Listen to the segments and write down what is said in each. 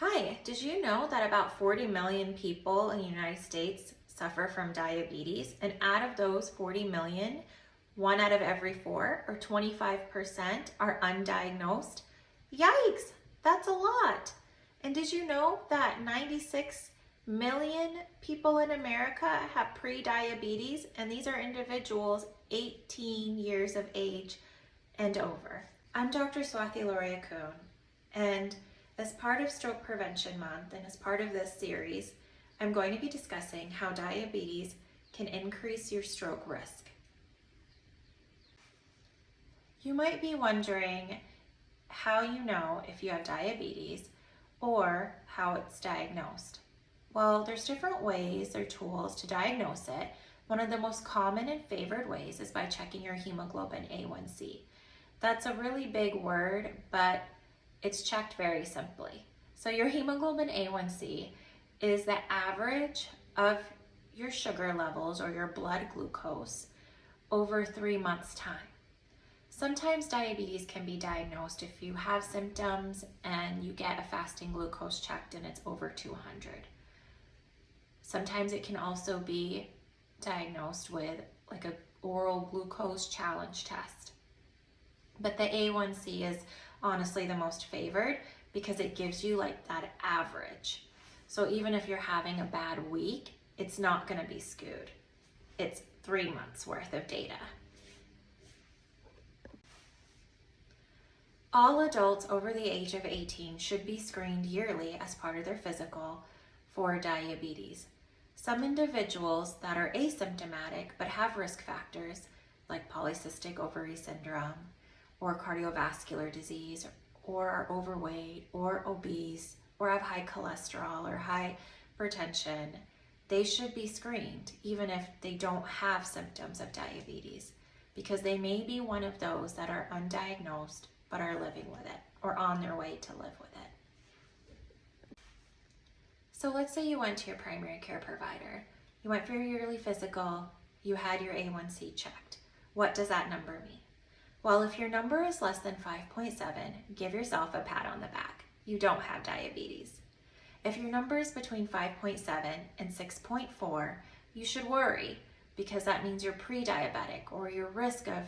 Hi, did you know that about 40 million people in the United States suffer from diabetes? And out of those 40 million, 1 out of every 4, or 25%, are undiagnosed? Yikes, that's a lot. And did you know that 96 million people in America have pre-diabetes? And these are individuals 18 years of age and over. I'm Dr. Swathi Lorea Kuhn, and as part of Stroke Prevention Month and as part of this series, I'm going to be discussing how diabetes can increase your stroke risk. You might be wondering how you know if you have diabetes or how it's diagnosed. Well, there's different ways or tools to diagnose it. One of the most common and favored ways is by checking your hemoglobin A1C. That's a really big word, but it's checked very simply. So your hemoglobin A1C is the average of your sugar levels or your blood glucose over 3 months' time. Sometimes diabetes can be diagnosed if you have symptoms and you get a fasting glucose checked and it's over 200. Sometimes it can also be diagnosed with like an oral glucose challenge test. But the A1C is honestly the most favored because it gives you like that average. So even if you're having a bad week, it's not going to be skewed. It's 3 months worth of data. All adults over the age of 18 should be screened yearly as part of their physical for diabetes. Some individuals that are asymptomatic but have risk factors like polycystic ovary syndrome or cardiovascular disease or are overweight or obese or have high cholesterol or high hypertension, they should be screened even if they don't have symptoms of diabetes, because they may be one of those that are undiagnosed but are living with it or on their way to live with it. So let's say you went to your primary care provider. You went for your yearly physical, you had your A1C checked. What does that number mean? Well, if your number is less than 5.7, give yourself a pat on the back. You don't have diabetes. If your number is between 5.7 and 6.4, you should worry, because that means you're pre-diabetic or your risk of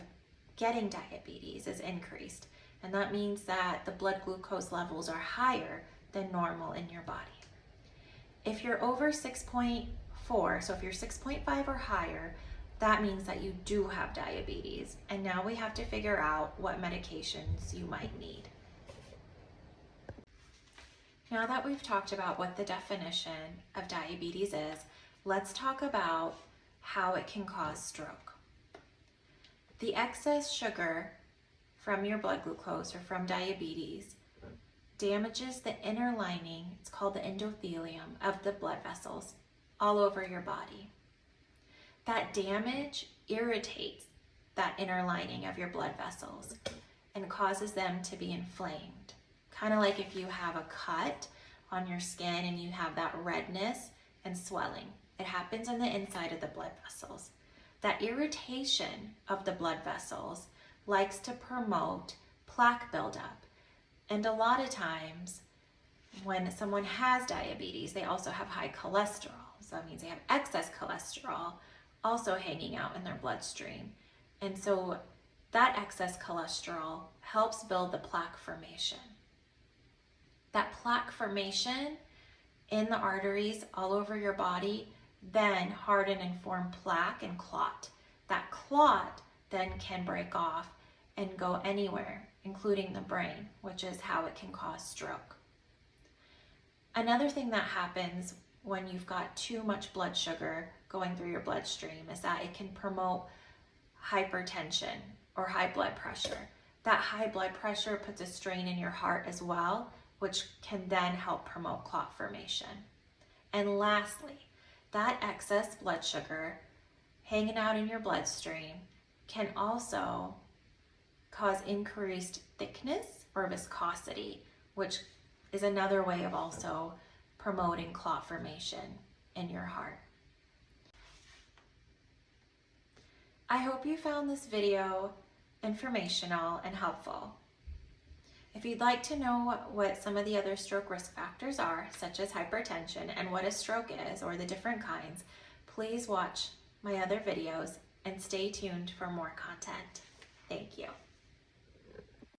getting diabetes is increased. And that means that the blood glucose levels are higher than normal in your body. If you're over 6.4, so if you're 6.5 or higher, that means that you do have diabetes, and now we have to figure out what medications you might need. Now that we've talked about what the definition of diabetes is, let's talk about how it can cause stroke. The excess sugar from your blood glucose or from diabetes damages the inner lining, it's called the endothelium, of the blood vessels all over your body. That damage irritates that inner lining of your blood vessels and causes them to be inflamed. Kind of like if you have a cut on your skin and you have that redness and swelling. It happens on the inside of the blood vessels. That irritation of the blood vessels likes to promote plaque buildup. And a lot of times when someone has diabetes, they also have high cholesterol. So that means they have excess cholesterol also hanging out in their bloodstream. And so that excess cholesterol helps build the plaque formation. That plaque formation in the arteries all over your body then harden and form plaque and clot. That clot then can break off and go anywhere, including the brain, which is how it can cause stroke. Another thing that happens when you've got too much blood sugar going through your bloodstream is that it can promote hypertension or high blood pressure. That high blood pressure puts a strain in your heart as well, which can then help promote clot formation. And lastly, that excess blood sugar hanging out in your bloodstream can also cause increased thickness or viscosity, which is another way of also promoting clot formation in your heart. I hope you found this video informational and helpful. If you'd like to know what some of the other stroke risk factors are, such as hypertension and what a stroke is or the different kinds, please watch my other videos and stay tuned for more content. Thank you.